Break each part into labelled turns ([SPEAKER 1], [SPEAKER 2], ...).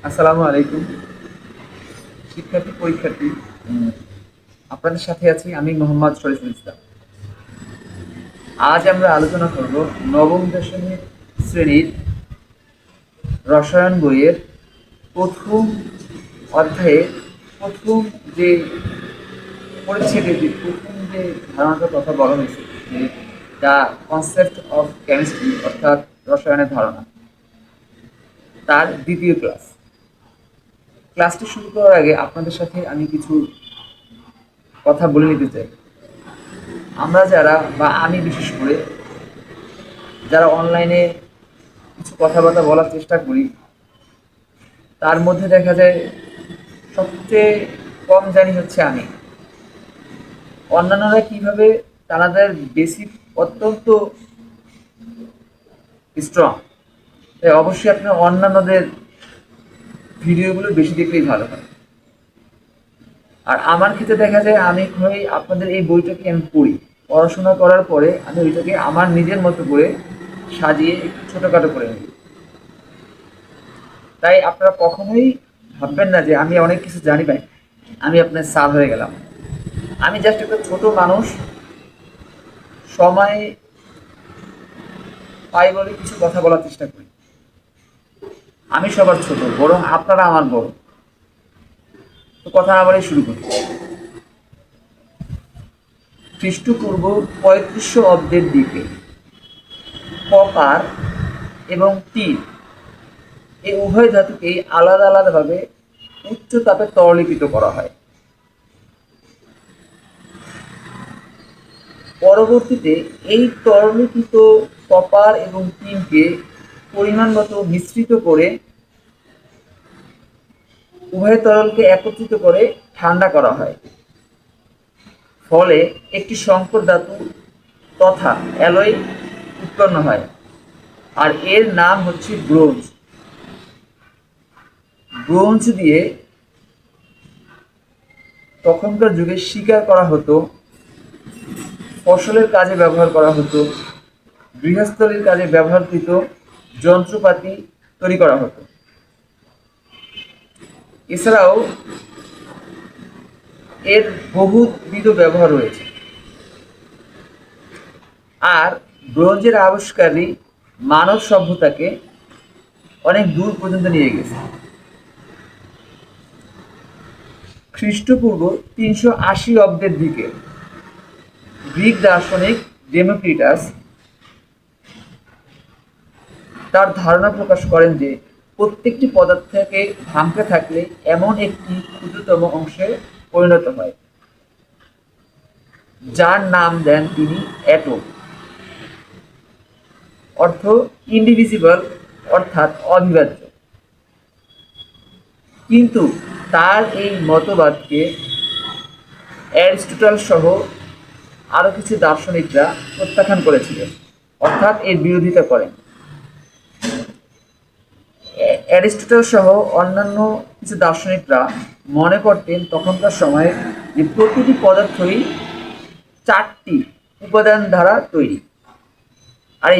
[SPEAKER 1] আসসালামু আলাইকুম পরীক্ষার্থী। আপনাদের সাথে আছি আমি মোহাম্মদ শরীফুল ইসলাম। আজ আমরা আলোচনা করব নবম দশমিক শ্রেণীর রসায়ন বইয়ের প্রথম অধ্যায়ে প্রথম যে পরিচ্ছেদে প্রথম যে ধারণাটার কথা বলা হয়েছে, যে দ্য কনসেপ্ট অফ কেমিস্ট্রি, অর্থাৎ রসায়নের ধারণা, তার দ্বিতীয় ক্লাসটি শুরু করার আগে আপনাদের সাথে আমি কিছু কথা বলে নিতে চাই। আমরা যারা, বা আমি বিশেষ করে, যারা অনলাইনে কিছু কথাবার্তা বলার চেষ্টা করি, তার মধ্যে দেখা যায় সবচেয়ে কম জানি হচ্ছে আমি। অন্যান্যরা কিভাবে তাদের বেসিক অত্যন্ত স্ট্রং, তাই অবশ্যই আপনার অন্যান্যদের ভিডিওগুলো বেশি দেখলেই ভালো হয়। আর আমার ক্ষেত্রে দেখা যায় আমি হয় আপনাদের এই বইটাকে আমি পড়ি, পড়াশোনা করার পরে আমি ওইটাকে আমার নিজের মতো করে সাজিয়ে একটু ছোটোখাটো করে নিই। তাই আপনারা কখনোই ভাববেন না যে আমি অনেক কিছু জানি ভাই, আমি আপনার স্যার হয়ে গেলাম। আমি জাস্ট একটা ছোট মানুষ, সময় পাই বলে কিছু কথা বলার চেষ্টা করি। আমি সবার ছোট, বরং আপনারা আমার বড়। তো কথা না বলেই শুরু করি। খ্রিস্টপূর্ব 3500 অব্দের দিকে কপার এবং টিন, এই উভয় ধাতুকেই আলাদা আলাদাভাবে উচ্চ তাপে তরলীকৃত করা হয়। পরবর্তীতে এই তরলীকৃত কপার এবং টিনকে পরিমাণগত মিশ্রিত করে উভয় তরলকে একত্রিত করে ঠান্ডা করা হয়। ফলে একটি সংকর ধাতু তথা অ্যালয় উৎপন্ন হয়, আর এর নাম হচ্ছে ব্রোঞ্জ। ব্রোঞ্জ দিয়ে তখনকার যুগে শিকার করা হতো, ফসলের কাজে ব্যবহার করা হতো, গৃহস্থলীর কাজে ব্যবহৃত যন্ত্রপাতি তৈরি করা হতো। এছাড়াও এর বহুবিধ ব্যবহার রয়েছে। আর ব্রোঞ্জের আবিষ্কারই মানব সভ্যতাকে অনেক দূর পর্যন্ত নিয়ে গেছে। খ্রিস্টপূর্ব 380 অব্দের দিকে গ্রিক দার্শনিক ডেমোক্রিটাস তার ধারণা প্রকাশ করেন যে প্রত্যেকটি পদার্থকে ভাঙতে থাকলে এমন একটি ক্ষুদ্রতম অংশে পরিণত হয়, যার নাম দেন তিনি অ্যাটম। অর্থ ইনডিভিজিবল, অর্থাৎ অবিভাজ্য। কিন্তু তার এই মতবাদকে অ্যারিস্টটল সহ আরও কিছু দার্শনিকরা প্রত্যাখ্যান করেছিলেন, অর্থাৎ এর বিরোধিতা করেন। অ্যারিস্টটল সহ অন্যান্য কিছু দার্শনিকরা মনে করতেন তখনকার সময়ে যে প্রতিটি পদার্থই 4টি উপাদান দ্বারা তৈরি, আর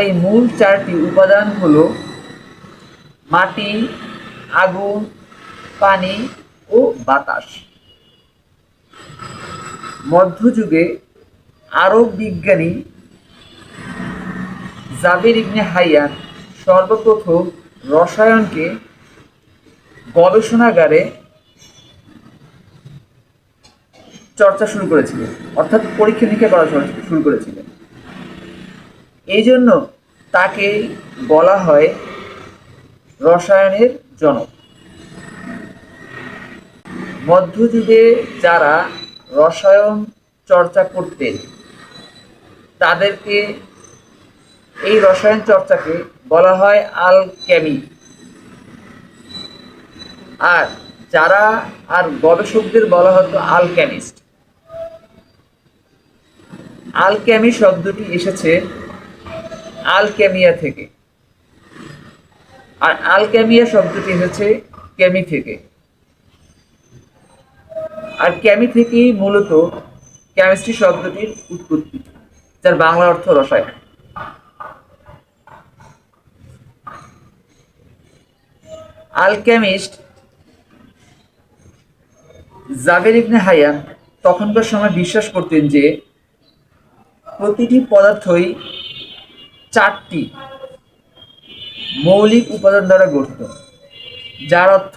[SPEAKER 1] এই মূল 4টি উপাদান হলো মাটি, আগুন, পানি ও বাতাস। মধ্যযুগে আরব বিজ্ঞানী জাবির ইবনে হাইয়ান সর্বপ্রথম রসায়নকে গবেষণাগারে চর্চা শুরু করেছিলেন, অর্থাৎ পরীক্ষা নিরীক্ষা করা শুরু করেছিলেন। এই জন্য তাকে বলা হয় রসায়নের জনক। মধ্যযুগে যারা রসায়ন চর্চা করতেন তাদেরকে, এই রসায়ন চর্চাকে বলা হয় আলকেমি। আর যারা গবেষকদের বলা হতো আলকেমিস্ট। আলকেমি শব্দটি এসেছে আলকেমিয়া থেকে, আর আলকেমিয়া শব্দটি এসেছে কেমি থেকে। আর কেমি থেকেই মূলত কেমিস্ট্রি শব্দটির উৎপত্তি, যার বাংলা অর্থ রসায়ন। আলকেমিস্ট জাবের ইবনে হাইয়ান তখনকার সময় বিশ্বাস করতেন যে প্রতিটি পদার্থই চারটি মৌলিক উপাদান দ্বারা গঠিত, যার অর্থ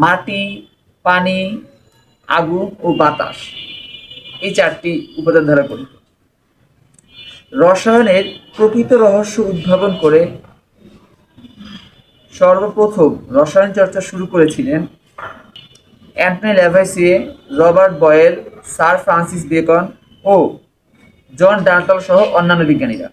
[SPEAKER 1] মাটি, পানি, আগুন ও বাতাস। এই চারটি উপাদান দ্বারা গঠিত। রসায়নের প্রকৃত রহস্য উদ্ভাবন করে সর্বপ্রথম রসায়ন চর্চা শুরু করেছিলেন Antony Lavoisier, Robert Boyle, sir Francis Bacon ও জন ডাল্টন সহ অন্যান্য বিজ্ঞানীরা।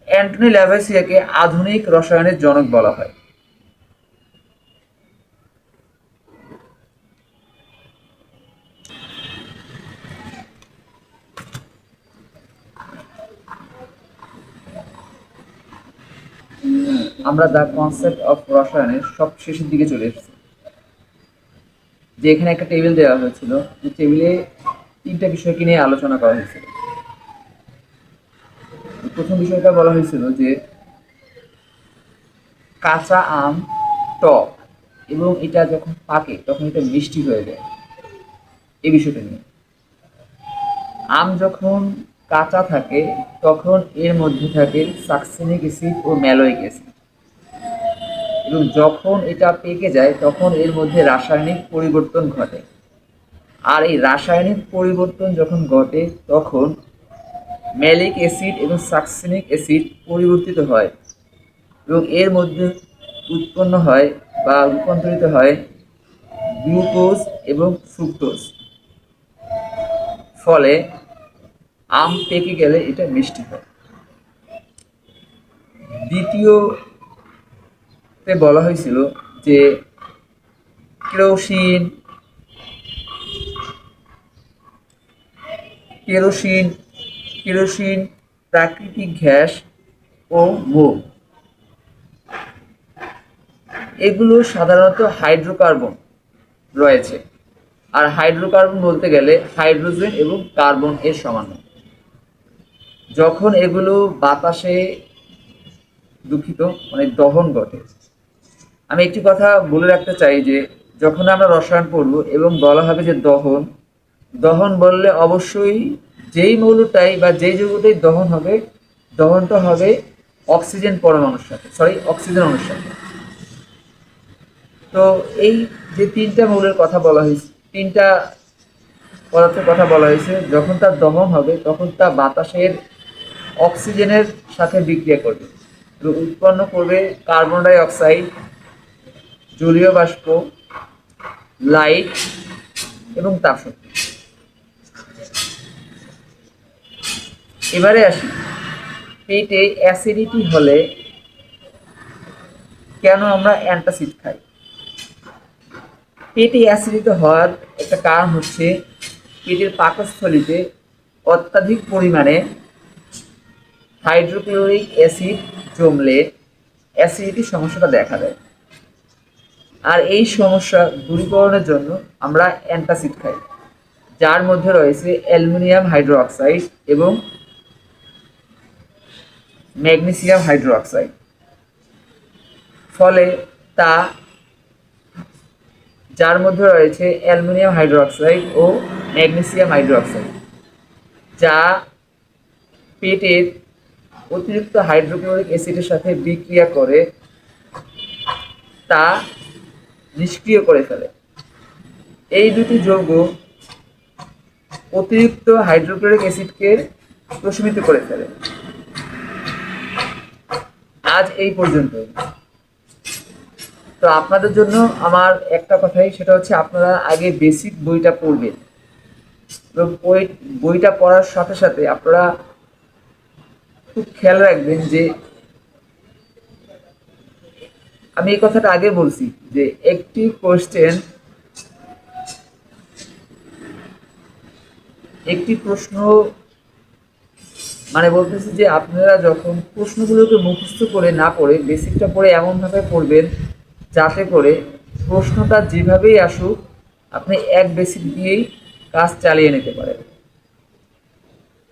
[SPEAKER 1] অ্যান্টনি ল্যাভয়েসিয়েকে আধুনিক রসায়নের জনক বলা হয়। আমরা দ্য কনসেপ্ট অফ রসায়নের সব শেষের দিকে চলে এসেছি, যে এখানে একটা টেবিল দেওয়া হয়েছিল, যে টেবিলে তিনটা বিষয়কে নিয়ে আলোচনা করা হয়েছিল। প্রথম বিষয়টা বলা হয়েছিল যে কাঁচা আম টক এবং এটা যখন পাকে তখন এটা মিষ্টি হয়ে যায়, এই বিষয়টা নিয়ে। আম যখন কাঁচা থাকে তখন এর মধ্যে থাকে সাকসিনিক অ্যাসিড ও ম্যালোইক অ্যাসিড, এবং যখন এটা পেকে যায় তখন এর মধ্যে রাসায়নিক পরিবর্তন ঘটে। আর এই রাসায়নিক পরিবর্তন যখন ঘটে তখন ম্যালিক অ্যাসিড এবং সাকসিনিক অ্যাসিড পরিবর্তিত হয় এবং এর মধ্যে উৎপন্ন হয় বা রূপান্তরিত হয় গ্লুকোজ এবং ফ্রুক্টোজ। ফলে আম পেকে গেলে এটা মিষ্টি হয়। দ্বিতীয়তে বলা হয়েছিল যে কেরোসিন কেরোসিন কেরোসিন প্রাকৃতিক গ্যাস ও মোম, এগুলো সাধারণত হাইড্রোকার্বন রয়েছে। আর হাইড্রোকার্বন বলতে গেলে হাইড্রোজেন এবং কার্বন এর সমানুপাতিক। যখন এগুলো বাতাসে মানে দহন ঘটে। আমি একটি কথা বলে রাখতে চাই যে যখন আমরা রসায়ন পড়ব এবং বলা হবে যে দহন, দহন বললে অবশ্যই যেই মৌলটাই বা যেই যৌগটাই দহন হবে, দহনটা হবে অক্সিজেন পরমাণুর সাথে, অক্সিজেন অণুর সাথে। তো এই যে তিনটা মৌলের কথা বলা হয়েছে, তিনটা পদার্থের কথা বলা হয়েছে, যখন তার দহন হবে তখন তা বাতাসের অক্সিজেনের সাথে বিক্রিয়া করবে এবং উৎপন্ন করবে কার্বন ডাই অক্সাইড, জলীয় বাষ্প, লাইট এবং তাপশক্তি। এবারে আসি, পেটে অ্যাসিডিটি হলে কেন আমরা অ্যান্টাসিড খাই। পেটে অ্যাসিডিটি হওয়ার একটা কারণ হচ্ছে পেটের পাকস্থলীতে অত্যাধিক পরিমাণে হাইড্রোক্লোরিক অ্যাসিড জমলে অ্যাসিডিটির সমস্যাটা দেখা দেয়। আর এই সমস্যা দূরীকরণের জন্য আমরা অ্যান্টাসিড খাই, যার মধ্যে রয়েছে অ্যালুমিনিয়াম হাইড্রোক্সাইড এবং ম্যাগনেসিয়াম হাইড্রোক্সাইড। ফলে তা যার মধ্যে রয়েছে অ্যালুমিনিয়াম হাইড্রোক্সাইড ও ম্যাগনেসিয়াম হাইড্রোক্সাইড, যা পেটের অতিরিক্ত হাইড্রোক্লোরিক অ্যাসিডের সাথে বিক্রিয়া করে তা নিষ্ক্রিয় করে ফেলে। এই দুটি যৌগ অতিরিক্ত হাইড্রোক্লোরিক অ্যাসিডকে প্রশমিত করে ফেলে। আজ এই পর্যন্ত। তো আপনাদের জন্য আমার একটা কথাই, সেটা হচ্ছে আপনারা আগে বেসিক বইটা পড়বেন এবং বইটা পড়ার সাথে সাথে আপনারা খুব খেয়াল রাখবেন যে আমি এই কথাটা আগে বলছি যে একটি প্রশ্ন মানে বলতেছি যে আপনারা যখন প্রশ্নগুলোকে মুখস্থ করে না পড়ে বেসিকটা পড়ে এমনভাবে পড়বেন যাতে করে প্রশ্নটা যেভাবেই আসুক আপনি এক বেসিক দিয়েই কাজ চালিয়ে নিতে পারেন।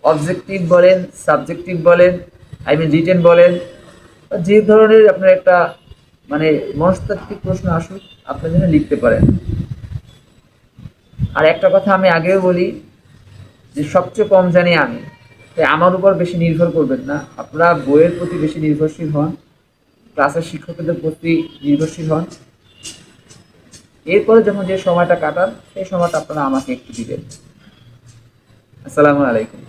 [SPEAKER 1] অবজেক্টিভ বলেন, সাবজেক্টিভ বলেন, রিটেন বলেন, যে ধরনের আপনার একটা মানে মনস্তাত্ত্বিক প্রশ্ন আসুক, আপনার জন্য লিখতে পারেন। আর একটা কথা আমি আগেও বলি যে সবচেয়ে কম জানি আমি, তাই আমার উপর বেশি নির্ভর করবেন না। আপনারা বইয়ের প্রতি বেশি নির্ভরশীল হন, ক্লাসের শিক্ষকদের প্রতি নির্ভরশীল হন। এরপরে যখন যে সময়টা কাটান সেই সময়টা আপনারা আমাকে একটু দিবেন। আসসালামু আলাইকুম।